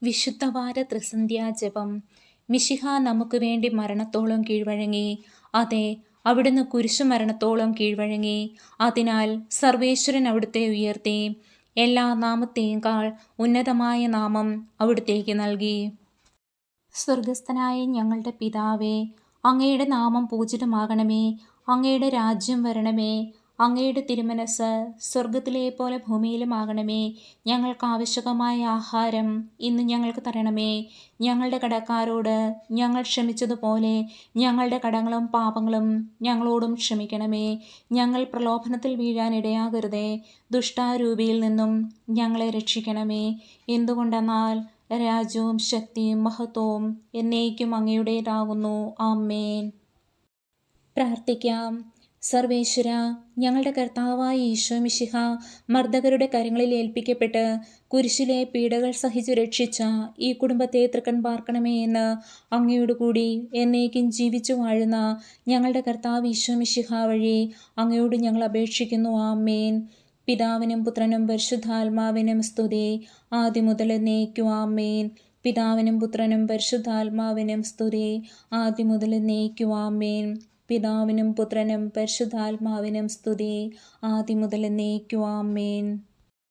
വിശുദ്ധവാര ത്രിസന്ധ്യാജപം. മിശിഹ നമുക്ക് വേണ്ടി മരണത്തോളം കീഴ്വഴങ്ങി. അതെ, അവിടുന്ന് കുരിശുമരണത്തോളം കീഴ്വഴങ്ങി. അതിനാൽ സർവേശ്വരൻ അവിടുത്തെ ഉയർത്തി എല്ലാ നാമത്തെയുംകാൾ ഉന്നതമായ നാമം അവിടുത്തേക്ക് നൽകി. സ്വർഗസ്ഥനായ ഞങ്ങളുടെ പിതാവേ, അങ്ങയുടെ നാമം പൂജിതമാകണമേ. അങ്ങയുടെ രാജ്യം വരണമേ. അങ്ങയുടെ തിരുമനസ് സ്വർഗത്തിലെ പോലെ ഭൂമിയിലുമാകണമേ. ഞങ്ങൾക്ക് ആവശ്യകമായ ആഹാരം ഇന്ന് ഞങ്ങൾക്ക് തരണമേ. ഞങ്ങളുടെ കടക്കാരോട് ഞങ്ങൾ ക്ഷമിച്ചതുപോലെ ഞങ്ങളുടെ കടങ്ങളും പാപങ്ങളും ഞങ്ങളോടും ക്ഷമിക്കണമേ. ഞങ്ങൾ പ്രലോഭനത്തിൽ വീഴാൻ ഇടയാകരുതേ. ദുഷ്ടാരൂപിയിൽ നിന്നും ഞങ്ങളെ രക്ഷിക്കണമേ. എന്തുകൊണ്ടെന്നാൽ രാജ്യവും ശക്തിയും മഹത്വവും എന്നേക്കും അങ്ങയുടേതാകുന്നു. ആമേൻ. പ്രാർത്ഥിക്കാം. സർവേശ്വര, ഞങ്ങളുടെ കർത്താവായ ഈശോ മിശിഹ മർദ്ദകരുടെ കരങ്ങളിൽ ഏൽപ്പിക്കപ്പെട്ട് കുരിശിലെ പീഡകൾ സഹിച്ചു രക്ഷിച്ച ഈ കുടുംബത്തെ തൃക്കൺ പാർക്കണമേ എന്ന് അങ്ങയോട് കൂടി എന്നേക്കും ജീവിച്ചു വാഴുന്ന ഞങ്ങളുടെ കർത്താവ് ഈശോ മിശിഹ വഴി അങ്ങയോട് ഞങ്ങൾ അപേക്ഷിക്കുന്നു. ആമേൻ. പിതാവിനും പുത്രനും പരിശുദ്ധാത്മാവിനും സ്തുതി, ആദ്യം മുതൽ എന്നേക്കും. ആമേൻ. പിതാവിനും പുത്രനും പരിശുദ്ധാത്മാവിനും സ്തുതി, ആദ്യം മുതൽ എന്നേക്കും. ആമേൻ. പിതാവിനും പുത്രനും പരിശുദ്ധാത്മാവിനും സ്തുതി, ആദ്യം മുതൽ എന്നേക്കും. ആമേൻ.